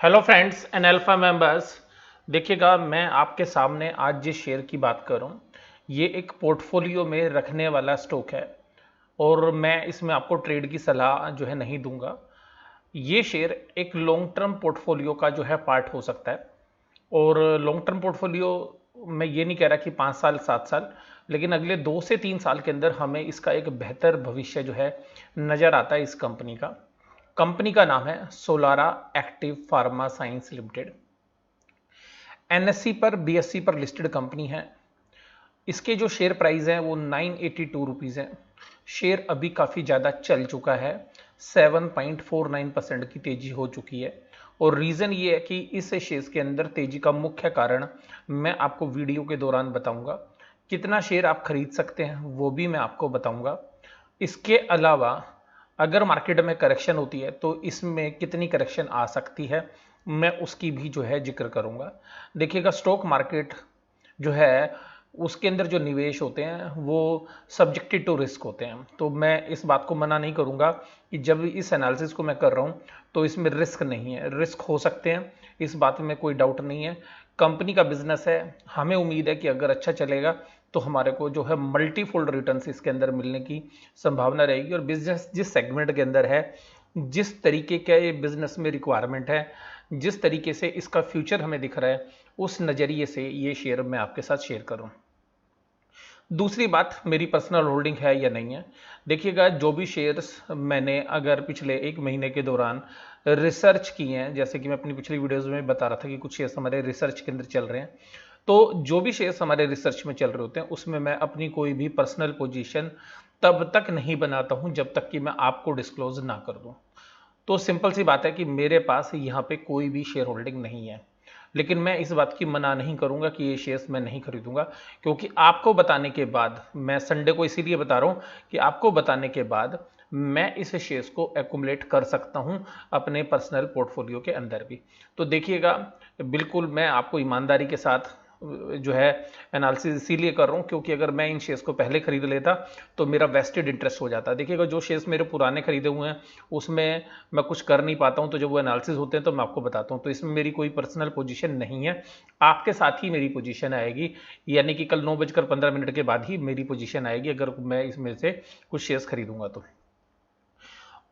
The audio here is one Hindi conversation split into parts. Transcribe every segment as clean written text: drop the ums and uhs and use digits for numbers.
Hello friends and alpha members. देखिएगा, मैं आपके सामने आज जिस शेयर की बात कर रहा हूँ ये एक पोर्टफोलियो में रखने वाला स्टॉक है और मैं इसमें आपको ट्रेड की सलाह जो है नहीं दूंगा। ये शेयर एक लॉन्ग टर्म पोर्टफोलियो का जो है पार्ट हो सकता है। और लॉन्ग टर्म पोर्टफोलियो मैं ये नहीं कह रहा कि 5 साल 7 साल, लेकिन अगले 2 से 3 साल के अंदर हमें इसका एक बेहतर भविष्य जो है नज़र आता है। इस कंपनी का नाम है Solara active pharma science limited. NSC पर बीएससी पर लिस्टेड कंपनी है। इसके जो शेयर प्राइस है वो 982 रुपीज़ है। शेयर अभी काफ़ी ज़्यादा चल चुका है, 7.49% की तेजी हो चुकी है। और रीज़न ये है कि इस शेयर के अंदर तेजी का मुख्य कारण मैं आपको वीडियो के दौरान बताऊंगा। कितना शेयर आप खरीद सकते हैं वो भी मैं आपको बताऊंगा। इसके अलावा अगर मार्केट में करेक्शन होती है तो इसमें कितनी करेक्शन आ सकती है मैं उसकी भी जो है जिक्र करूंगा। देखिएगा, स्टॉक मार्केट जो है उसके अंदर जो निवेश होते हैं वो सब्जेक्टेड टू रिस्क होते हैं। तो मैं इस बात को मना नहीं करूंगा कि जब इस एनालिसिस को मैं कर रहा हूं तो इसमें रिस्क नहीं है, रिस्क हो सकते हैं, इस बात में कोई डाउट नहीं है। कंपनी का बिजनेस है, हमें उम्मीद है कि अगर अच्छा चलेगा तो हमारे को जो है मल्टीफोल्ड रिटर्न्स इसके अंदर मिलने की संभावना रहेगी। और बिजनेस जिस सेगमेंट के अंदर है, जिस तरीके का ये बिजनेस में रिक्वायरमेंट है, जिस तरीके से इसका फ्यूचर हमें दिख रहा है, उस नज़रिए से ये शेयर मैं आपके साथ शेयर करूं। दूसरी बात, मेरी पर्सनल होल्डिंग है या नहीं है। देखिएगा, जो भी शेयर्स मैंने अगर पिछले 1 महीने के दौरान रिसर्च किए हैं, जैसे कि मैं अपनी पिछली वीडियोस में बता रहा था कि कुछ शेयर्स हमारे रिसर्च के अंदर चल रहे हैं, तो जो भी शेयर्स हमारे रिसर्च में चल रहे होते हैं उसमें मैं अपनी कोई भी पर्सनल पोजीशन तब तक नहीं बनाता हूं जब तक कि मैं आपको डिस्क्लोज ना कर दूं। तो सिंपल सी बात है कि मेरे पास यहाँ पे कोई भी शेयर होल्डिंग नहीं है। लेकिन मैं इस बात की मना नहीं करूंगा कि ये शेयर्स मैं नहीं खरीदूंगा, क्योंकि आपको बताने के बाद, मैं संडे को इसीलिए बता रहा हूं कि आपको बताने के बाद मैं इस शेयर्स को एक्यूमुलेट कर सकता हूं अपने पर्सनल पोर्टफोलियो के अंदर भी। तो देखिएगा, बिल्कुल मैं आपको ईमानदारी के साथ जो है एनालिसिस इसीलिए कर रहा हूं क्योंकि अगर मैं इन शेयर्स को पहले खरीद लेता तो मेरा वेस्टेड इंटरेस्ट हो जाता। देखिएगा, जो शेयर्स मेरे पुराने खरीदे हुए हैं उसमें मैं कुछ कर नहीं पाता हूं, तो जब वो एनालिसिस होते हैं तो मैं आपको बताता हूं। तो इसमें मेरी कोई पर्सनल पोजीशन नहीं है, आपके साथ ही मेरी पोजीशन आएगी, यानी कि कल 9:15 के बाद ही मेरी पोजीशन आएगी अगर मैं इसमें से कुछ शेयर्स खरीदूंगा तो।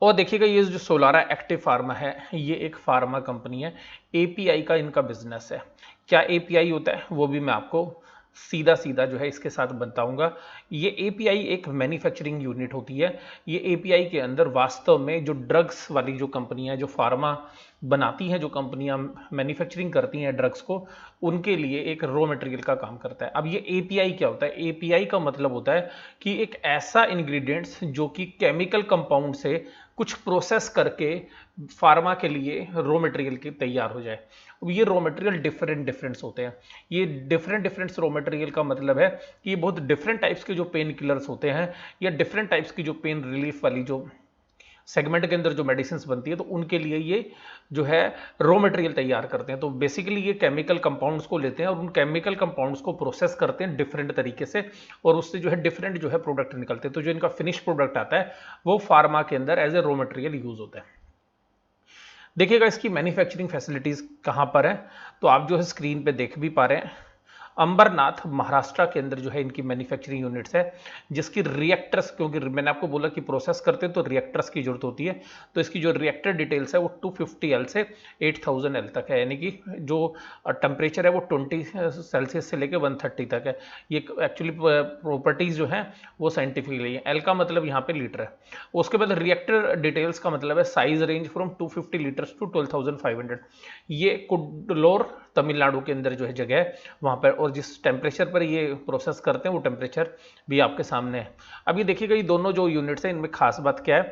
और देखिएगा, ये जो सोलारा एक्टिव फार्मा है ये एक फार्मा कंपनी है, एपीआई का इनका बिजनेस है। क्या एपीआई होता है वो भी मैं आपको सीधा सीधा जो है इसके साथ बताऊंगा। ये एपीआई एक मैन्युफैक्चरिंग यूनिट होती है। ये एपीआई के अंदर वास्तव में जो ड्रग्स वाली जो कंपनियां, जो फार्मा बनाती हैं, जो कंपनियां मैन्युफैक्चरिंग करती हैं ड्रग्स को, उनके लिए एक रॉ मटेरियल का काम करता है। अब ये एपीआई क्या होता है? एपीआई का मतलब होता है कि एक ऐसा इंग्रेडिएंट्स जो कि केमिकल कंपाउंड से कुछ प्रोसेस करके फार्मा के लिए रॉ मटेरियल के तैयार हो जाए। अब ये रॉ मटेरियल डिफरेंट डिफरेंट्स होते हैं। ये डिफरेंट डिफरेंट्स रॉ मटेरियल का मतलब है कि ये बहुत डिफरेंट टाइप्स के जो पेन किलर्स होते हैं या डिफरेंट टाइप्स की जो पेन रिलीफ वाली जो सेगमेंट के अंदर जो मेडिसिन बनती है, तो उनके लिए ये जो है रॉ मटेरियल तैयार करते हैं। तो बेसिकली ये केमिकल कंपाउंड्स को लेते हैं और उन केमिकल कंपाउंड्स को प्रोसेस करते हैं डिफरेंट तरीके से, और उससे जो है डिफरेंट जो है प्रोडक्ट निकलते हैं। तो जो इनका फिनिश प्रोडक्ट आता है वो फार्मा के अंदर as a raw material use होता है। देखिएगा, इसकी मैन्युफैक्चरिंग फैसिलिटीज कहां पर है, तो आप जो है स्क्रीन पे देख भी पा रहे हैं। अंबरनाथ महाराष्ट्र के अंदर जो है इनकी मैन्युफैक्चरिंग यूनिट्स है, जिसकी रिएक्टर्स, क्योंकि मैंने आपको बोला कि प्रोसेस करते हैं तो रिएक्टर्स की जरूरत होती है, तो इसकी जो रिएक्टर डिटेल्स है वो 250 L से 8000 L तक है, यानी कि जो टेम्परेचर है वो 20 सेल्सियस से लेकर 130 तक है। ये एक्चुअली प्रॉपर्टीज जो है वो साइंटिफिकली है। एल का मतलब यहाँ पे लीटर है। उसके बाद रिएक्टर डिटेल्स का मतलब है size range from 250 litres to 12500। ये कुड्डलोर तमिलनाडु के अंदर जो है जगह है वहां पर, और जिस टेम्परेचर पर ये प्रोसेस करते हैं वो टेम्परेचर भी आपके सामने है। अब ये देखिएगा, ये दोनों जो यूनिट्स हैं इनमें खास बात क्या है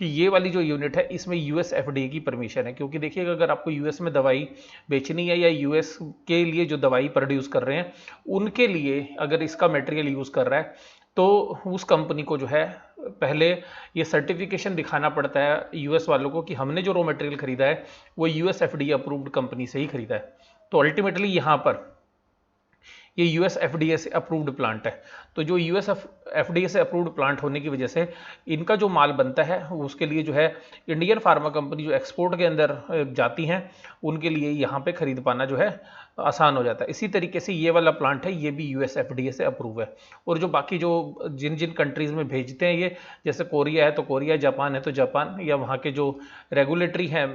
कि ये वाली जो यूनिट है इसमें यूएस एफडीए की परमिशन है। क्योंकि देखिएगा, अगर आपको यूएस में दवाई बेचनी है या यूएस के लिए जो दवाई प्रोड्यूस कर रहे हैं उनके लिए अगर इसका मटेरियल यूज कर रहा है तो उस कंपनी को जो है पहले ये सर्टिफिकेशन दिखाना पड़ता है यूएस वालों को कि हमने जो रॉ मटेरियल खरीदा है वो यूएस एफडीए अप्रूव्ड कंपनी से ही खरीदा है। तो अल्टीमेटली यहाँ पर ये यूएस एफडीए से अप्रूव्ड प्लांट है। तो जो यूएस एफडीए से अप्रूव्ड प्लांट होने की वजह से इनका जो माल बनता है उसके लिए जो है इंडियन फार्मा कंपनी जो एक्सपोर्ट के अंदर जाती हैं उनके लिए यहाँ पे खरीद पाना जो है आसान हो जाता है। इसी तरीके से ये वाला प्लांट है, ये भी यूएस एफडीए से अप्रूव है। और जो बाकी जो जिन जिन कंट्रीज में भेजते हैं ये, जैसे कोरिया है तो कोरिया, जापान है तो जापान, या वहाँ के जो रेगुलेटरी हैं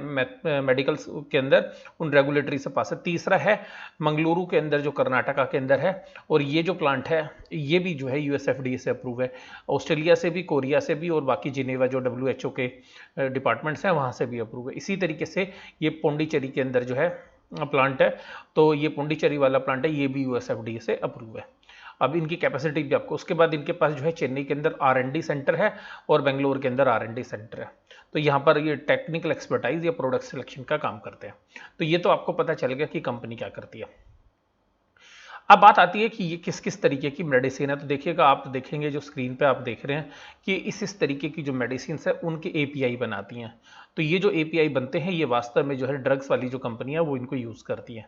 मेडिकल के अंदर, उन रेगुलेटरी से पास है। तीसरा है मंगलुरु के अंदर जो कर्नाटका के अंदर है, और ये जो प्लांट है ये भी जो है यूएस एफडीए से अप्रूव है। ऑस्ट्रेलिया से भी, कोरिया से भी, और बाकी जिनेवा जो डब्ल्यूएचओ के डिपार्टमेंट्स हैं वहाँ से भी अप्रूव है। इसी तरीके से ये पौंडीचेरी के अंदर जो है प्लांट है, तो ये पौंडीचेरी वाला प्लांट है, ये भी यूएस एफडीए से अप्रूव है। अब इनकी कैपेसिटी भी आपको, उसके बाद इनके पास जो है चेन्नई के अंदर आर&डी सेंटर है और बेंगलोर के अंदर आर&डी सेंटर है। तो यहाँ पर ये टेक्निकल एक्सपर्टाइज या प्रोडक्ट सिलेक्शन का काम करते हैं। तो ये तो आपको पता चल गया कि कंपनी क्या करती है। अब बात आती है कि ये किस किस तरीके की मेडिसिन है। तो देखिएगा, आप देखेंगे जो स्क्रीन पे आप देख रहे हैं कि इस तरीके की जो मेडिसिन है उनके एपीआई बनाती हैं। तो ये जो एपीआई बनते हैं ये वास्तव में जो है ड्रग्स वाली जो कंपनी है वो इनको यूज़ करती है।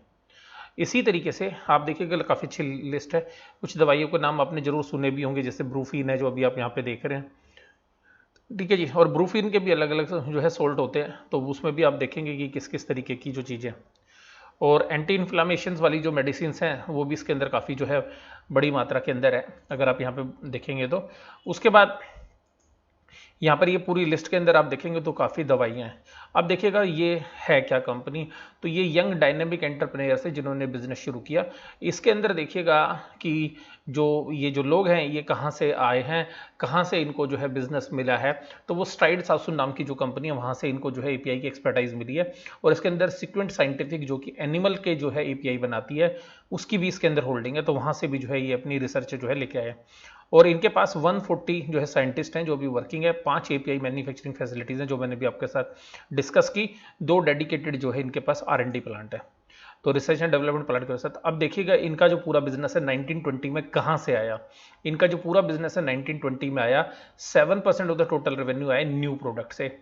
इसी तरीके से आप देखिएगा काफ़ी अच्छी लिस्ट है। कुछ दवाइयों के नाम आपने जरूर सुने भी होंगे, जैसे ब्रूफिन है जो अभी आप यहाँ पे देख रहे हैं, ठीक है जी। और ब्रूफिन के भी अलग अलग जो है सोल्ट होते हैं, तो उसमें भी आप देखेंगे कि किस किस तरीके की जो चीज़ें। और एंटी इन्फ्लामेशन वाली जो मेडिसिन हैं वो भी इसके अंदर काफ़ी जो है बड़ी मात्रा के अंदर है, अगर आप यहाँ पे देखेंगे तो। उसके बाद यहाँ पर ये पूरी लिस्ट के अंदर आप देखेंगे तो काफ़ी दवाइयाँ हैं। अब देखिएगा ये है क्या कंपनी, तो ये यंग डायनेमिक एंटरप्रेन्योर्स है जिन्होंने बिजनेस शुरू किया। इसके अंदर देखिएगा कि जो लोग हैं ये कहाँ से आए हैं, कहाँ से इनको जो है बिजनेस मिला है। तो वो स्ट्राइड सासुन नाम की जो कंपनी है वहाँ से इनको जो है एपीआई की एक्सपर्टाइज मिली है। और इसके अंदर सीक्वेंट साइंटिफिक जो कि एनिमल के जो है एपीआई बनाती है उसकी भी इसके अंदर होल्डिंग है, तो वहाँ से भी जो है ये अपनी रिसर्च जो है लेके आए। और इनके पास 140 जो है साइंटिस्ट हैं जो भी वर्किंग है। 5 एपीआई मैन्युफैक्चरिंग फैसिलिटीज़ हैं जो मैंने भी आपके साथ डिस्कस की। 2 डेडिकेटेड जो है इनके पास आर&डी प्लांट है, तो रिसर्च एंड डेवलपमेंट प्लांट के साथ। अब देखिएगा इनका जो पूरा बिजनेस है 1920 में कहाँ से आया। इनका जो पूरा बिजनेस है 1920 में आया, 7% ऑफ द टोटल रेवेन्यू आया न्यू प्रोडक्ट से।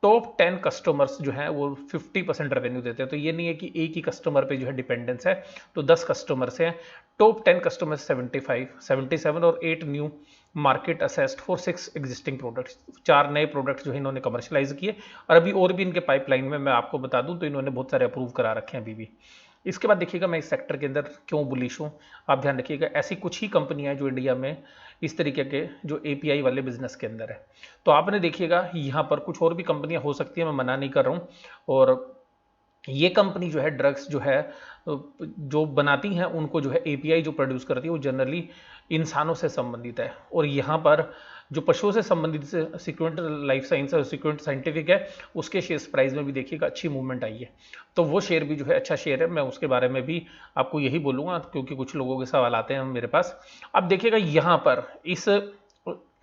टॉप 10 कस्टमर्स जो हैं वो 50% रेवेन्यू देते हैं। तो ये नहीं है कि एक ही कस्टमर पे जो है डिपेंडेंस है, तो 10 कस्टमर से हैं। टॉप 10 कस्टमर्स 75, 77 और 8 new market assessed for 6 existing products. 4 नए प्रोडक्ट्स जो है इन्होंने कमर्शलाइज किए, और अभी और भी इनके पाइपलाइन में मैं आपको बता दूं तो इन्होंने बहुत सारे अप्रूव करा रखे हैं अभी भी। इसके बाद देखिएगा मैं इस सेक्टर के अंदर क्यों बुलिश हूँ, आप ध्यान रखिएगा। ऐसी कुछ ही कंपनियां जो इंडिया में इस तरीके के जो एपीआई वाले बिजनेस के अंदर है। तो आपने देखिएगा यहाँ पर कुछ और भी कंपनियां हो सकती है, मैं मना नहीं कर रहा हूँ। और ये कंपनी जो है ड्रग्स जो है जो बनाती हैं उनको जो है एपीआई जो प्रोड्यूस करती है वो जनरली इंसानों से संबंधित है। और यहाँ पर जो पशुओं से संबंधित सीक्वेंट लाइफ साइंस और सीक्वेंट साइंटिफिक है उसके शेयर प्राइस में भी देखिएगा अच्छी मूवमेंट आई है। तो वो शेयर भी जो है अच्छा शेयर है, मैं उसके बारे में भी आपको यही बोलूँगा क्योंकि कुछ लोगों के सवाल आते हैं मेरे पास। अब देखिएगा यहाँ पर इस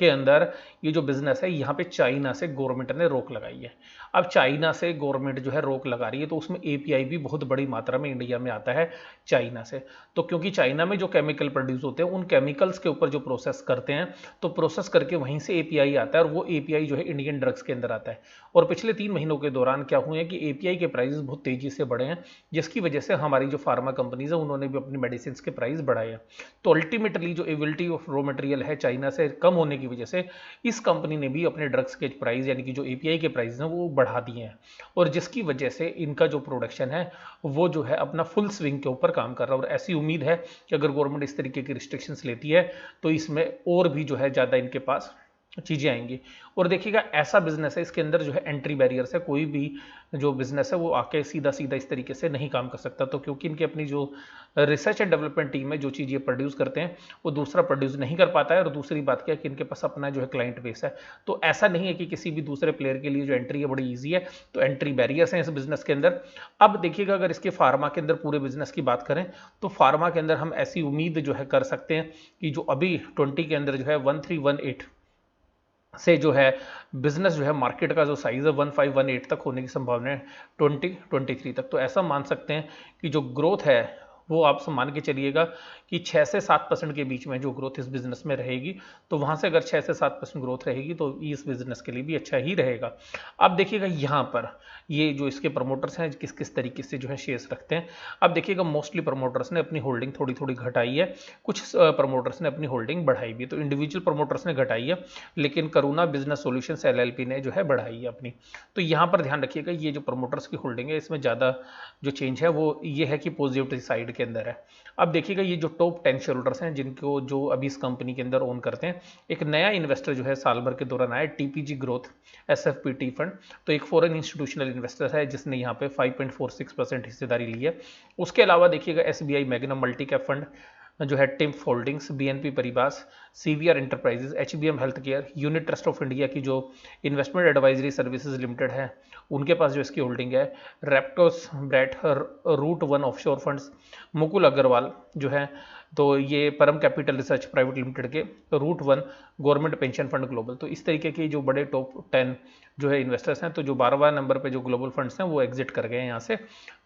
के अंदर ये जो बिजनेस है यहाँ पे चाइना से गवर्नमेंट ने रोक लगाई है। अब चाइना से गवर्नमेंट जो है रोक लगा रही है तो उसमें एपीआई भी बहुत बड़ी मात्रा में इंडिया में आता है चाइना से। तो क्योंकि चाइना में जो केमिकल प्रोड्यूस होते हैं उन केमिकल्स के ऊपर जो प्रोसेस करते हैं तो प्रोसेस करके वहीं से एपीआई आता है, और वो एपीआई जो है इंडियन ड्रग्स के अंदर आता है। और पिछले 3 महीनों के दौरान क्या हुए हैं कि एपीआई के प्राइस बहुत तेजी से बढ़े हैं, जिसकी वजह से हमारी जो फार्मा कंपनीज है उन्होंने भी अपनी मेडिसिन के प्राइस बढ़ाए हैं। तो अल्टीमेटली जो एबिलिटी ऑफ रॉ मटेरियल है चाइना से कम होने की वजह से इस कंपनी ने भी अपने ड्रग्स के प्राइस यानी कि जो एपीआई के प्राइस हैं वो बढ़ा दिए हैं, और जिसकी वजह से इनका जो प्रोडक्शन है वो जो है अपना फुल स्विंग के ऊपर काम कर रहा है। और ऐसी उम्मीद है कि अगर गवर्नमेंट इस तरीके की रिस्ट्रिक्शंस लेती है तो इसमें और भी जो है ज़्यादा इनके पास चीज़ें आएंगी। और देखिएगा ऐसा बिजनेस है इसके अंदर जो है एंट्री बैरियर्स है, कोई भी जो बिजनेस है वो आके सीधा सीधा इस तरीके से नहीं काम कर सकता। तो क्योंकि इनकी अपनी जो रिसर्च एंड डेवलपमेंट टीम है जो चीज़ ये प्रोड्यूस करते हैं वो दूसरा प्रोड्यूस नहीं कर पाता है। और दूसरी बात क्या है कि इनके पास अपना जो है क्लाइंट बेस है। तो ऐसा नहीं है कि किसी भी दूसरे प्लेयर के लिए जो एंट्री है बड़ी ईजी है, तो एंट्री बैरियर्स हैं इस बिजनेस के अंदर। अब देखिएगा अगर इसके फार्मा के अंदर पूरे बिजनेस की बात करें तो फार्मा के अंदर हम ऐसी उम्मीद जो है कर सकते हैं कि जो अभी 20 के अंदर जो है 1318 से जो है बिजनेस जो है मार्केट का जो साइज है 1518 तक होने की संभावना है 2023 तक। तो ऐसा मान सकते हैं कि जो ग्रोथ है वो आप मान के चलिएगा कि 6 से 7% के बीच में जो ग्रोथ इस बिजनेस में रहेगी। तो वहां से अगर 6 से 7% ग्रोथ रहेगी तो इस बिजनेस के लिए भी अच्छा ही रहेगा। अब देखिएगा यहाँ पर ये जो इसके प्रमोटर्स हैं किस किस तरीके से जो है शेयर्स रखते हैं। अब देखिएगा मोस्टली प्रमोटर्स ने अपनी होल्डिंग थोड़ी थोड़ी घटाई है, कुछ प्रमोटर्स ने अपनी होल्डिंग बढ़ाई भी। तो इंडिविजुअल प्रमोटर्स ने घटाई है, लेकिन करुणा बिजनेस सॉल्यूशंस एलएलपी ने जो है बढ़ाई है अपनी। तो यहाँ पर ध्यान रखिएगा ये जो प्रमोटर्स की होल्डिंग है इसमें ज़्यादा जो चेंज है वो ये है कि पॉजिटिव साइड के अंदर है। अब देखिएगा ये जो टॉप 10 शेयर होल्डर्स हैं जिनको जो अभी इस कंपनी के अंदर ओन करते हैं, एक नया इन्वेस्टर जो है साल भर के दौरान आया टीपीजी ग्रोथ एसएफपीटी फंड। तो एक फॉरेन इंस्टीट्यूशनल इन्वेस्टर है जिसने यहाँ पे 5.46% हिस्सेदारी ली है। उसके अलावा देखिएगा SBI magnum multi cap fund जो है, टिम्प holdings, BNP Paribas, CVR enterprises, HBM health care, unit trust of India की जो इन्वेस्टमेंट एडवाइजरी सर्विसेज लिमिटेड है उनके पास जो इसकी होल्डिंग है, रेप्टोस ब्रैट, route one offshore funds, Mukul Agarwal जो है, तो ये Param capital research private limited के, route one, government pension fund global. तो इस तरीके के जो बड़े टॉप 10 जो है इन्वेस्टर्स हैं, तो जो 12वां नंबर पे जो ग्लोबल फंड्स हैं वो एग्जिट कर गए हैं यहाँ से।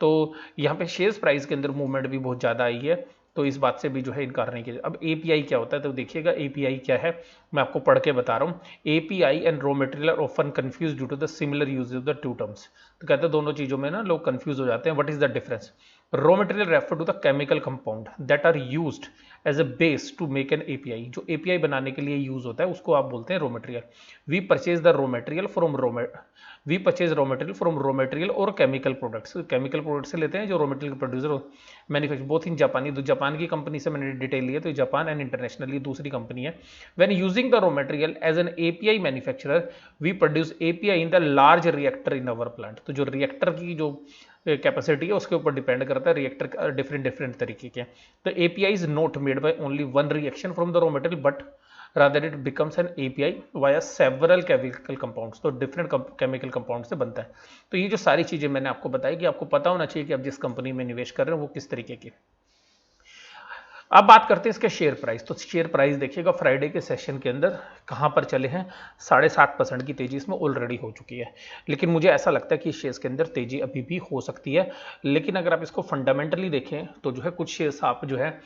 तो यहाँ पे शेयर्स प्राइस के अंदर मूवमेंट भी बहुत ज़्यादा आई है, तो इस बात से भी जो है इनकार नहीं किया। अब एपीआई क्या होता है, तो देखिएगा एपीआई क्या है मैं आपको पढ़ के बता रहा हूँ। API and raw material are often confuse due to the similar use of the two terms. तो कहते हैं दोनों चीजों में ना लोग कंफ्यूज हो जाते हैं। What is the difference? Raw material refer to the chemical compound that are used as a base to make an API. जो एपीआई बनाने के लिए यूज होता है उसको आप बोलते हैं raw material. We purchase the raw material from we purchase raw material from raw material और केमिकल प्रोडक्ट्स। केमिकल प्रोडक्ट्स से लेते हैं जो raw material producer manufacture both in जापानी। तो जापान की कंपनी से मैंने डिटेल लिया, तो जापान एंड इंटरनेशनली दूसरी कंपनी है। When using the raw material as an API manufacturer we produce API in the large reactor in our plant. तो जो रिएक्टर की जो कैपेसिटी है उसके ऊपर डिपेंड करता है, रिएक्टर डिफरेंट तरीके के। तो API is not made by only one reaction from the raw material but rather it becomes an API via several chemical compounds। तो डिफरेंट केमिकल कंपाउंड से बनता है। तो ये जो सारी चीजें मैंने आपको बताई कि आपको पता होना चाहिए कि आप जिस कंपनी में निवेश कर रहे हैं वो किस तरीके की। अब बात करते हैं इसके शेयर प्राइस। तो शेयर प्राइस देखिएगा फ्राइडे के सेशन के अंदर कहां पर चले हैं, 7.5% की तेजी इसमें ऑलरेडी हो चुकी है। लेकिन मुझे ऐसा लगता है कि शेयर्स के अंदर तेजी अभी भी हो सकती है। लेकिन अगर आप इसको फंडामेंटली देखें तो जो है कुछ शेयर्स आप जो है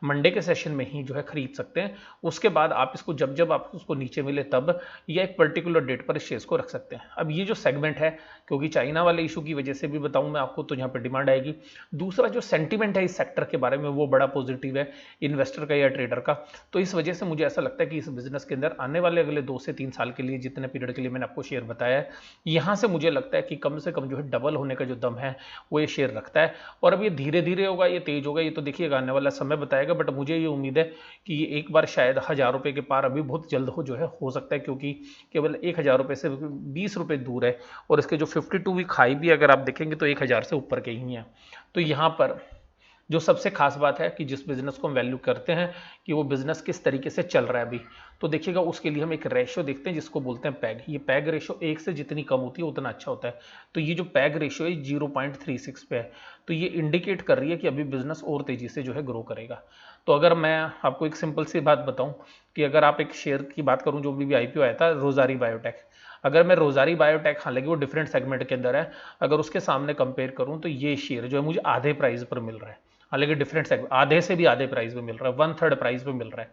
मंडे के सेशन में ही जो है खरीद सकते हैं। उसके बाद आप इसको जब जब आप उसको नीचे मिले तब या एक पर्टिकुलर डेट पर शेयर्स को रख सकते हैं। अब ये जो सेगमेंट है, क्योंकि चाइना वाले इशू की वजह से भी बताऊं मैं आपको, तो यहाँ पर डिमांड आएगी। दूसरा जो सेंटीमेंट है इस सेक्टर के बारे में वो बड़ा पॉजिटिव है इन्वेस्टर का या ट्रेडर का। तो इस वजह से मुझे ऐसा लगता है कि इस बिजनेस के अंदर आने वाले अगले 2 से 3 साल के लिए जितने पीरियड के लिए मैंने आपको शेयर बताया है, यहां से मुझे लगता है कि कम से कम जो है डबल होने का जो दम है वो ये शेयर रखता है। और अब ये धीरे धीरे होगा, ये तेज होगा, ये तो देखिएगा आने वाला समय बताएगा। बट मुझे ये उम्मीद है कि ये एक बार शायद 1000 रुपए के पार अभी बहुत जल्द हो सकता है, क्योंकि केवल 1000 रुपए से 20 रुपए दूर है। और इसके जो 52 वीक हाई भी अगर आप देखेंगे तो 1000 से ऊपर के ही हैं। तो यहाँ पर जो सबसे खास बात है कि जिस बिजनेस को हम वैल्यू करते हैं कि वो बिजनेस किस तरीके से चल रहा है अभी, तो देखिएगा उसके लिए हम एक रेशियो देखते हैं जिसको बोलते हैं पैग। ये पैग रेशियो 1 से जितनी कम होती है उतना अच्छा होता है। तो ये जो पैग रेशियो है 0.36 पे है, तो ये इंडिकेट कर रही है कि अभी बिजनेस और तेजी से जो है ग्रो करेगा। तो अगर मैं आपको एक सिंपल सी बात बताऊं कि अगर आप एक शेयर की बात करूं जो भी आईपीओ आया था रोजारी बायोटेक, अगर मैं रोजारी बायोटेक, हालांकि वो डिफरेंट सेगमेंट के अंदर है, अगर उसके सामने कंपेयर करूं तो ये शेयर जो है मुझे आधे प्राइस पर मिल रहा है। हालांकि डिफरेंट सेगमेंट आधे से भी आधे प्राइस पे मिल रहा है, 1/3 प्राइस पे मिल रहा है।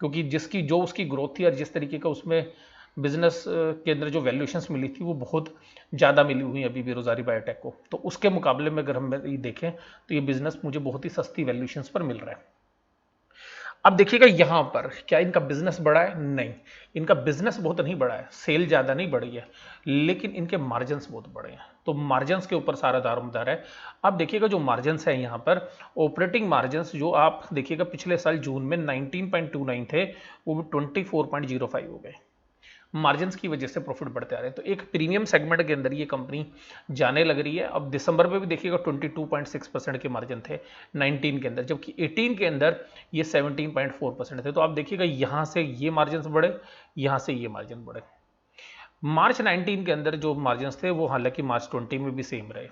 क्योंकि जिसकी जो उसकी ग्रोथ थी और जिस तरीके का उसमें बिजनेस के अंदर जो वैल्यूएशंस मिली थी वो बहुत ज़्यादा मिली हुई अभी भी रोजारी बायोटेक को। तो उसके मुकाबले में अगर हम ये देखें तो ये बिजनेस मुझे बहुत ही सस्ती वैल्यूएशंस पर मिल रहा है। अब देखिएगा यहां पर क्या इनका बिजनेस बढ़ा है? नहीं, इनका बिजनेस बहुत नहीं बढ़ा है, सेल ज्यादा नहीं बढ़ी है, लेकिन इनके मार्जिन्स बहुत बड़े हैं। तो मार्जिन्स के ऊपर सारा दारोमदार है। अब देखिएगा जो मार्जिन्स है यहां पर ऑपरेटिंग मार्जिन्स जो आप देखिएगा पिछले साल जून में 19.29 थे वो 24.05 हो गए। मार्जिन्स की वजह से प्रॉफिट बढ़ते आ रहे हैं। तो एक प्रीमियम सेगमेंट के अंदर ये कंपनी जाने लग रही है। अब दिसंबर में भी देखिएगा 22.6% के मार्जिन थे 19 के अंदर, जबकि 18 के अंदर ये 17.4% थे। तो आप देखिएगा यहां से ये मार्जिन बढ़े, यहां से ये मार्जिन बढ़े। मार्च 19 के अंदर जो मार्जिन थे वो हालांकि मार्च 20 में भी सेम रहे,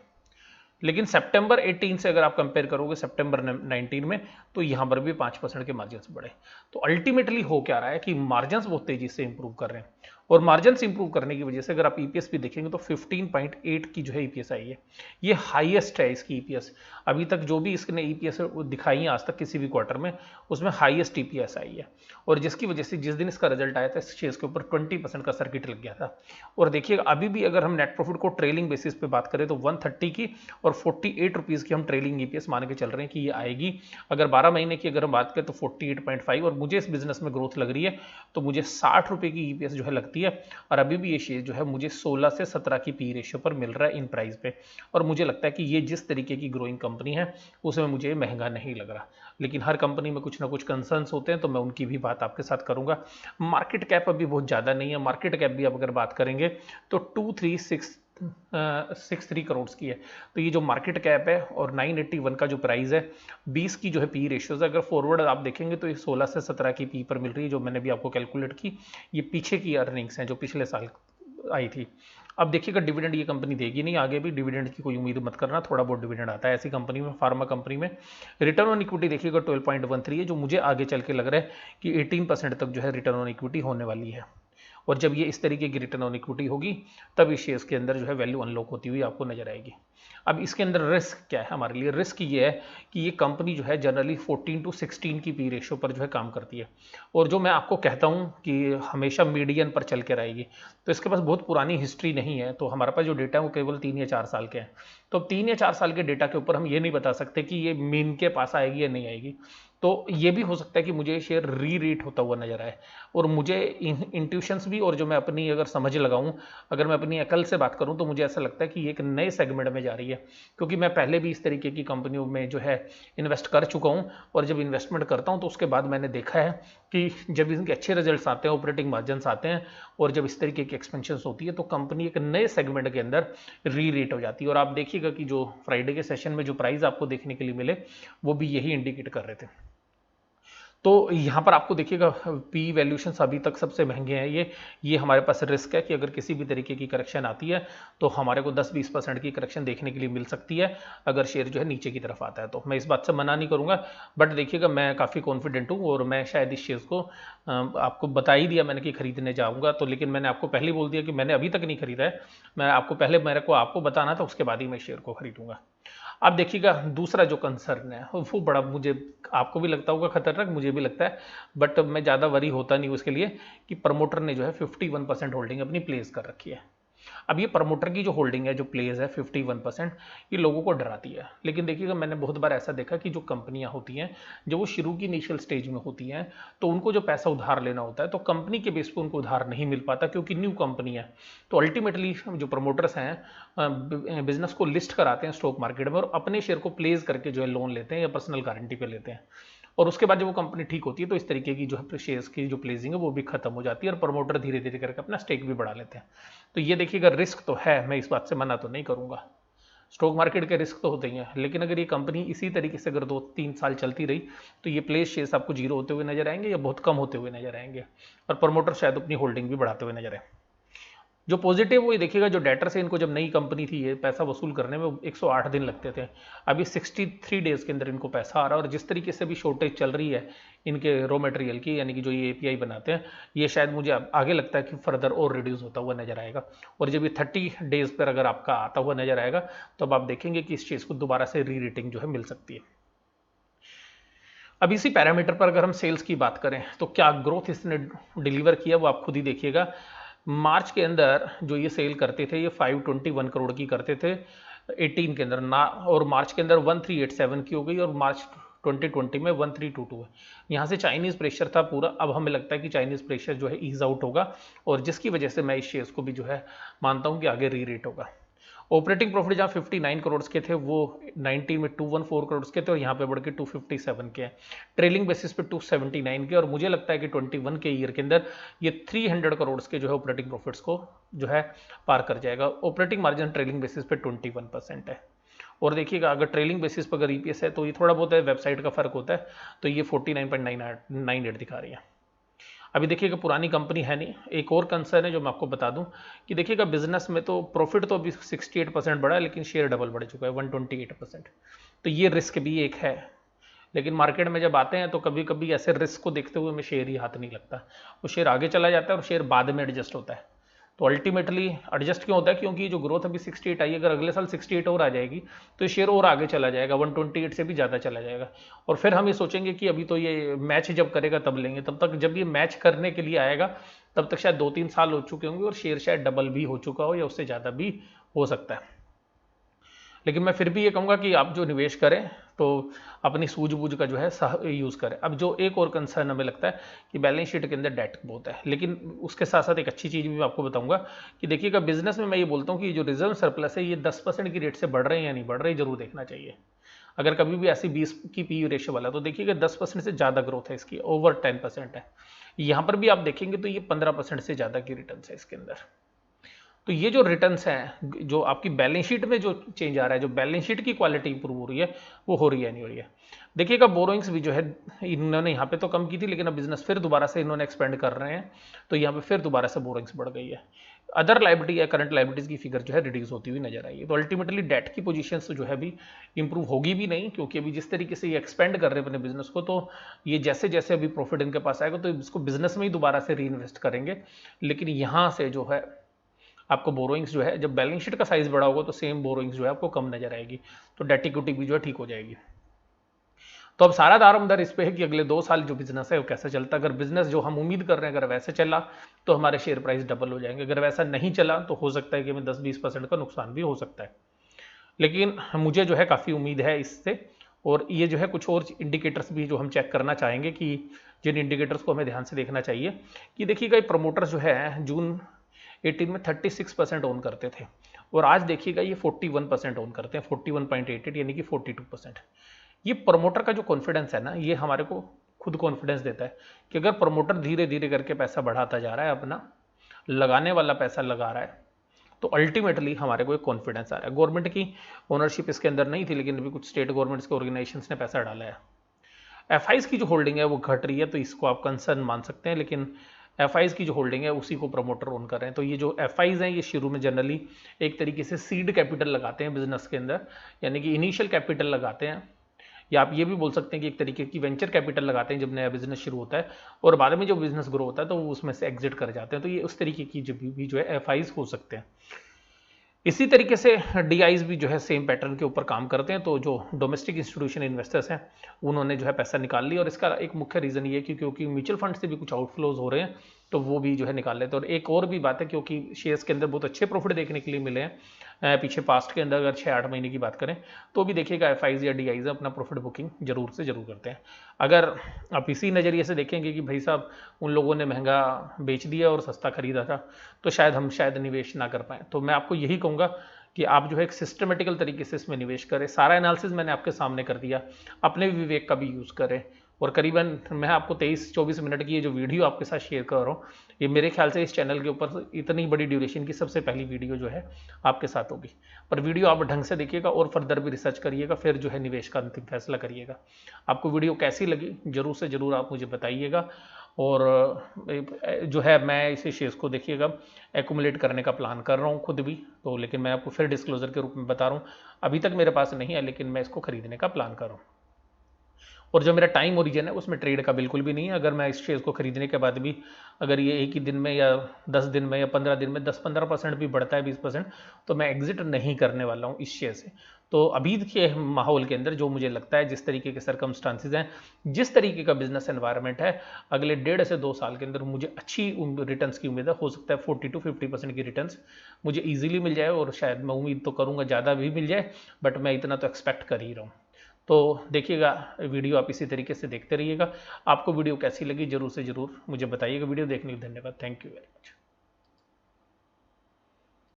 लेकिन सितंबर 18 से अगर आप कंपेयर करोगे सितंबर 19 में तो यहां पर भी 5% के मार्जिन बढ़े। तो अल्टीमेटली हो क्या रहा है कि मार्जिन बहुत तेजी से इंप्रूव कर रहे हैं। और मार्जिन इंप्रूव करने की वजह से अगर आप ईपीएस भी देखेंगे तो 15.8 की जो है ईपीएस आई है, ये हाईएस्ट है इसकी ईपीएस। अभी तक जो भी इसने ईपीएस दिखाई है आज तक किसी भी क्वार्टर में, उसमें हाईएस्ट ईपीएस आई है, और जिसकी वजह से जिस दिन इसका रिजल्ट आया था इस शेयर के ऊपर 20% का सर्किट लग गया था। और देखिए अभी भी अगर हम नेट प्रॉफिट को ट्रेलिंग बेसिस पे बात करें तो 130 की और 48 रुपीज़ की हम ट्रेलिंग ईपीएस मान के चल रहे हैं कि ये आएगी। अगर 12 महीने की अगर हम बात करें तो 48.5, और मुझे इस बिजनेस में ग्रोथ लग रही है तो मुझे 60 रुपये की ईपीएस जो है लगती है। और अभी भी ये शेयर जो है मुझे 16 से 17 की पी रेशियो पर मिल रहा है इन प्राइस पे, और मुझे लगता है कि ये जिस तरीके की ग्रोइंग कंपनी है उसमें मुझे महंगा नहीं लग रहा। लेकिन हर कंपनी में कुछ ना कुछ कंसर्न्स होते हैं, तो मैं उनकी भी बात आपके साथ करूंगा। मार्केट कैप अभी बहुत ज़्यादा नहीं है, मार्केट कैप भी आप अगर बात करेंगे तो 2363 करोड़ की है। तो ये जो मार्केट कैप है और 981 का जो प्राइस है, 20 की जो है पी रेशियोज, अगर फॉरवर्ड आप देखेंगे तो ये 16 से 17 की पी पर मिल रही है, जो मैंने भी आपको कैलकुलेट की। ये पीछे की अर्निंग्स हैं जो पिछले साल आई थी। अब देखिएगा डिविडेंड ये कंपनी देगी नहीं, आगे भी डिविडेंड की कोई उम्मीद मत करना, थोड़ा बहुत डिविडेंड आता है ऐसी कंपनी में, फार्मा कंपनी में। रिटर्न ऑन इक्विटी देखिएगा 12.13 है, जो मुझे आगे चल के लग रहा है कि 18% तक जो है रिटर्न ऑन इक्विटी होने वाली है। और जब ये इस तरीके की रिटर्न ऑन इक्विटी होगी तब इस शेयर्स के अंदर जो है वैल्यू अनलॉक होती हुई आपको नजर आएगी। अब इसके अंदर रिस्क क्या है हमारे लिए? रिस्क ये है कि ये कंपनी जो है जनरली 14 to 16 की पी रेशियो पर जो है काम करती है, और जो मैं आपको कहता हूँ कि हमेशा मीडियन पर चल के रहेगी, तो इसके पास बहुत पुरानी हिस्ट्री नहीं है। तो हमारे पास जो डेटा है वो केवल 3 या 4 साल के हैं। तो 3 या 4 साल के डेटा के ऊपर हम ये नहीं बता सकते कि ये मीन के पास आएगी या नहीं आएगी। तो ये भी हो सकता है कि मुझे शेयर री रेट होता हुआ नजर आए, और मुझे इंट्यूशंस भी, और जो मैं अपनी अगर समझ लगाऊं, अगर मैं अपनी अकल से बात करूं, तो मुझे ऐसा लगता है कि ये एक नए सेगमेंट में जा रही है। क्योंकि मैं पहले भी इस तरीके की कंपनियों में जो है इन्वेस्ट कर चुका हूं, और जब इन्वेस्टमेंट करता हूं तो उसके बाद मैंने देखा है कि जब इनके अच्छे रिजल्ट्स आते हैं, ऑपरेटिंग मार्जिन आते हैं, और जब इस तरीके की एक्सपेंशन होती है, तो कंपनी एक नए सेगमेंट के अंदर री रेट हो जाती है। और आप देखिएगा कि जो फ्राइडे के सेशन में जो प्राइस आपको देखने के लिए मिले वो भी यही इंडिकेट कर रहे थे। तो यहाँ पर आपको देखिएगा पी वैल्यूएशंस अभी तक सबसे महंगे हैं। ये हमारे पास रिस्क है कि अगर किसी भी तरीके की करेक्शन आती है तो हमारे को 10-20% की करेक्शन देखने के लिए मिल सकती है, अगर शेयर जो है नीचे की तरफ आता है। तो मैं इस बात से मना नहीं करूँगा, बट देखिएगा मैं काफ़ी कॉन्फिडेंट हूँ, और मैं शायद इस शेयर को आपको बता ही दिया मैंने कि खरीदने जाऊँगा। तो लेकिन मैंने आपको पहले ही बोल दिया कि मैंने अभी तक नहीं खरीदा है, मैं आपको पहले आपको बताना था, उसके बाद ही मैं शेयर को खरीदूँगा। अब देखिएगा दूसरा जो कंसर्न है वो बड़ा, मुझे आपको भी लगता होगा खतरनाक, मुझे भी लगता है, बट मैं ज़्यादा वरी होता नहीं उसके लिए, कि प्रमोटर ने जो है 51% होल्डिंग अपनी प्लेस कर रखी है। अब ये प्रमोटर की जो होल्डिंग है, जो प्लेस है 51%, ये लोगों को डराती है। लेकिन देखिएगा मैंने बहुत बार ऐसा देखा कि जो कंपनियां होती हैं, जब वो शुरू की इनिशियल स्टेज में होती हैं, तो उनको जो पैसा उधार लेना होता है तो कंपनी के बेस पे उनको उधार नहीं मिल पाता, क्योंकि न्यू कंपनी है। तो अल्टीमेटली जो प्रमोटर्स हैं बिजनेस को लिस्ट कराते हैं स्टॉक मार्केट में, और अपने शेयर को प्लेस करके जो है लोन लेते हैं या पर्सनल गारंटी पे लेते हैं। और उसके बाद जब वो कंपनी ठीक होती है तो इस तरीके की जो है शेयर्स की जो प्लेसिंग है वो भी खत्म हो जाती है, और प्रमोटर धीरे धीरे करके अपना स्टेक भी बढ़ा लेते हैं। तो ये देखिएगा रिस्क तो है, मैं इस बात से मना तो नहीं करूंगा। स्टॉक मार्केट के रिस्क तो होते ही हैं, लेकिन अगर ये कंपनी इसी तरीके से अगर 2-3 साल चलती रही तो ये प्लेस शेयर्स आपको जीरो होते हुए नजर आएंगे या बहुत कम होते हुए नजर आएंगे, और प्रमोटर शायद अपनी होल्डिंग भी बढ़ाते हुए नजर आए। जो पॉजिटिव वो ये देखिएगा, जो डेटर से इनको जब नई कंपनी थी ये पैसा वसूल करने में 108 दिन लगते थे, अभी 63 डेज के अंदर इनको पैसा आ रहा है। और जिस तरीके से भी शॉर्टेज चल रही है इनके रॉ मटेरियल की, यानी कि जो ये एपीआई बनाते हैं, ये शायद मुझे आगे लगता है कि फर्दर और रिड्यूस होता हुआ नजर आएगा। और जब ये 30 डेज पर अगर आपका आता हुआ नजर आएगा तो अब आप देखेंगे कि इस चीज़ को दोबारा से री रेटिंग जो है मिल सकती है। अब इसी पैरामीटर पर अगर हम सेल्स की बात करें तो क्या ग्रोथ इसने डिलीवर किया वो आप खुद ही देखिएगा। मार्च के अंदर जो ये सेल करते थे ये 521 करोड़ की करते थे 18 के अंदर ना, और मार्च के अंदर 1387 की हो गई, और मार्च 2020 में 1322 है। यहाँ से चाइनीज प्रेशर था पूरा, अब हमें लगता है कि चाइनीज प्रेशर जो है ईज आउट होगा, और जिसकी वजह से मैं इस शेयर्स को भी जो है मानता हूँ कि आगे री रेट होगा। ऑपरेटिंग प्रॉफिट जहाँ 59 करोड़ के थे वो 19 में 214 करोड़ के थे, और यहाँ पे बढ़ के 257 के हैं। ट्रेलिंग बेसिस पे 279 के, और मुझे लगता है कि 21 के ईयर के अंदर ये 300 करोड़ के जो है ऑपरेटिंग प्रॉफिट्स को जो है पार कर जाएगा। ऑपरेटिंग मार्जिन ट्रेलिंग बेसिस पे 21% है। और देखिएगा अगर ट्रेलिंग बेसिस पर अगर ईपीएस है तो ये थोड़ा बहुत है, वेबसाइट का फर्क होता है, तो ये 49.98 दिखा रही है। अभी देखिएगा पुरानी कंपनी है नहीं। एक और कंसर्न है जो मैं आपको बता दूं कि देखिएगा बिजनेस में तो प्रॉफिट तो अभी 68% बढ़ा है, लेकिन शेयर डबल बढ़ चुका है 128%। तो ये रिस्क भी एक है। लेकिन मार्केट में जब आते हैं तो कभी कभी ऐसे रिस्क को देखते हुए हमें शेयर ही हाथ नहीं लगता, वो शेयर आगे चला जाता है और शेयर बाद में एडजस्ट होता है। तो अल्टीमेटली एडजस्ट क्यों होता है, क्योंकि जो ग्रोथ अभी 68 आई, अगर अगले साल 68 और आ जाएगी तो ये शेयर और आगे चला जाएगा, 128 से भी ज़्यादा चला जाएगा। और फिर हम ये सोचेंगे कि अभी तो ये मैच जब करेगा तब लेंगे, तब तक जब ये मैच करने के लिए आएगा तब तक शायद 2-3 साल हो चुके होंगे और शेयर शायद डबल भी हो चुका हो या उससे ज़्यादा भी हो सकता है। लेकिन मैं फिर भी ये कहूँगा कि आप जो निवेश करें तो अपनी सूझबूझ का जो है यूज़ करें। अब जो एक और कंसर्न हमें लगता है कि बैलेंस शीट के अंदर डेट बहुत है, लेकिन उसके साथ साथ एक अच्छी चीज़ भी मैं आपको बताऊंगा कि देखिएगा बिजनेस में मैं ये बोलता हूँ कि जो रिजर्व सरप्लस है ये 10% की रेट से बढ़ रहे हैं या नहीं बढ़ रहे, जरूर देखना चाहिए। अगर कभी भी ऐसी 20 की पी रेशियो वाला तो देखिएगा 10% से ज़्यादा ग्रोथ है इसकी, ओवर 10% है। यहाँ पर भी आप देखेंगे तो ये 15% से ज़्यादा की रिटर्न है इसके अंदर। तो ये जो रिटर्न्स हैं, जो आपकी बैलेंस शीट में जो चेंज आ रहा है, जो बैलेंस शीट की क्वालिटी इंप्रूव हो रही है, वो हो रही है नहीं हो रही है। देखिएगा बोरोइंग्स भी जो है इन्होंने यहाँ पे तो कम की थी, लेकिन अब बिजनेस फिर दोबारा से इन्होंने एक्सपेंड कर रहे हैं, तो यहाँ पे फिर दोबारा से बोरोइंग्स बढ़ गई है। अदर लाइबिलिटी या करंट लाइबिलिटीज की फिगर जो है रिड्यूस होती हुई नजर आई है। तो अल्टीमेटली डेट की पोजीशन जो है भी इंप्रूव होगी भी नहीं, क्योंकि अभी जिस तरीके से ये एक्सपेंड कर रहे हैं अपने बिजनेस को, तो ये जैसे जैसे अभी प्रॉफिट इनके पास आएगा तो इसको बिजनेस में ही दोबारा से री इन्वेस्ट करेंगे। लेकिन यहाँ से जो है आपको बोरोइंग्स जो है, जब बैलेंस शीट का साइज बड़ा होगा तो सेम बोरोइंग्स जो है आपको कम नजर आएगी, तो डेट इक्विटी भी जो है ठीक हो जाएगी। तो अब सारा दारोमदार इस पे है कि अगले 2 साल जो बिजनेस है वो कैसे चलता है। अगर बिजनेस जो हम उम्मीद कर रहे हैं अगर वैसे चला तो हमारे शेयर प्राइस डबल हो जाएंगे, अगर वैसा नहीं चला तो हो सकता है कि हमें 10-20% का नुकसान भी हो सकता है। लेकिन मुझे जो है काफ़ी उम्मीद है इससे। और ये जो है कुछ और इंडिकेटर्स भी जो हम चेक करना चाहेंगे कि जिन इंडिकेटर्स को हमें ध्यान से देखना चाहिए कि देखिएगा प्रमोटर्स जो है जून 18 में 36% ओन करते थे और आज देखिएगा ये 41% ओन करते हैं, 41.88 यानी कि 42%। ये प्रमोटर का जो कॉन्फिडेंस है ना, ये हमारे को खुद कॉन्फिडेंस देता है कि अगर प्रमोटर धीरे धीरे करके पैसा बढ़ाता जा रहा है, अपना लगाने वाला पैसा लगा रहा है, तो अल्टीमेटली हमारे को एक कॉन्फिडेंस आ रहा है। गवर्नमेंट की ओनरशिप इसके अंदर नहीं थी, लेकिन अभी कुछ स्टेट गवर्नमेंट्स के ऑर्गेनाइजेशंस ने पैसा डाला है। एफआईज की जो होल्डिंग है वो घट रही है, तो इसको आप कंसर्न मान सकते हैं, लेकिन एफआईज की जो होल्डिंग है उसी को प्रमोटर ओन कर रहे हैं। तो ये जो एफआईज हैं ये शुरू में जनरली एक तरीके से सीड कैपिटल लगाते हैं बिजनेस के अंदर, यानी कि इनिशियल कैपिटल लगाते हैं, या आप ये भी बोल सकते हैं कि एक तरीके की वेंचर कैपिटल लगाते हैं जब नया बिजनेस शुरू होता है, और बाद में जो बिजनेस ग्रो होता है तो वो उसमें से एग्जिट कर जाते हैं। तो ये उस तरीके की जो है एफआईज हो सकते हैं। इसी तरीके से डीआईज भी जो है सेम पैटर्न के ऊपर काम करते हैं। तो जो डोमेस्टिक इंस्टीट्यूशन इन्वेस्टर्स हैं उन्होंने जो है पैसा निकाल लिया, और इसका एक मुख्य रीज़न ये है कि क्योंकि म्यूचुअल फंड से भी कुछ आउटफ्लोज हो रहे हैं, तो वो भी जो है निकाल लेते हैं। और एक और भी बात है, क्योंकि शेयर्स के अंदर बहुत अच्छे प्रॉफिट देखने के लिए मिले हैं पीछे पास्ट के अंदर, अगर 6-8 महीने की बात करें तो भी देखिएगा एफआईज या डीआईज अपना प्रॉफिट बुकिंग जरूर से जरूर करते हैं। अगर आप इसी नज़रिए से देखेंगे कि भाई साहब उन लोगों ने महंगा बेच दिया और सस्ता खरीदा था, तो शायद हम निवेश ना कर पाएँ। तो मैं आपको यही कहूँगा कि आप जो है एक सिस्टमेटिकल तरीके से इसमें निवेश करें। सारा एनालिसिस मैंने आपके सामने कर दिया, अपने विवेक का भी यूज़ करें। और करीबन मैं आपको 23-24 मिनट की ये जो वीडियो आपके साथ शेयर कर रहा हूँ, ये मेरे ख्याल से इस चैनल के ऊपर इतनी बड़ी ड्यूरेशन की सबसे पहली वीडियो जो है आपके साथ होगी। पर वीडियो आप ढंग से देखिएगा और फर्दर भी रिसर्च करिएगा, फिर जो है निवेश का अंतिम फैसला करिएगा। आपको वीडियो कैसी लगी जरूर से ज़रूर आप मुझे बताइएगा। और जो है मैं इसे शेयर्स को देखिएगा एक्यूमुलेट करने का प्लान कर रहा हूँ खुद भी, तो लेकिन मैं आपको फिर डिस्क्लोजर के रूप में बता रहा हूँ, अभी तक मेरे पास नहीं है, लेकिन मैं इसको खरीदने का प्लान कर रहा हूँ। और जो मेरा टाइम ओरिजिन है उसमें ट्रेड का बिल्कुल भी नहीं है। अगर मैं इस शेयर को खरीदने के बाद भी अगर ये एक ही दिन में या 10 दिन में या 15 दिन में 10-15% भी बढ़ता है, 20%, तो मैं एग्जिट नहीं करने वाला हूँ इस शेयर से। तो अभी के माहौल के अंदर जो मुझे लगता है, जिस तरीके के सरकमस्टांसिस हैं, जिस तरीके का बिजनेस एनवायरनमेंट है, अगले 1.5 से 2 साल के अंदर मुझे अच्छी रिटर्न्स की उम्मीद है। हो सकता है 40-50% की रिटर्न्स मुझे ईजिली मिल जाए, और शायद मैं उम्मीद तो करूँगा ज़्यादा भी मिल जाए, बट मैं इतना तो एक्सपेक्ट कर ही रहा हूँ। तो देखिएगा वीडियो आप इसी तरीके से देखते रहिएगा। आपको वीडियो कैसी लगी जरूर से जरूर मुझे बताइएगा। वीडियो देखने के लिए धन्यवाद। Thank you very much.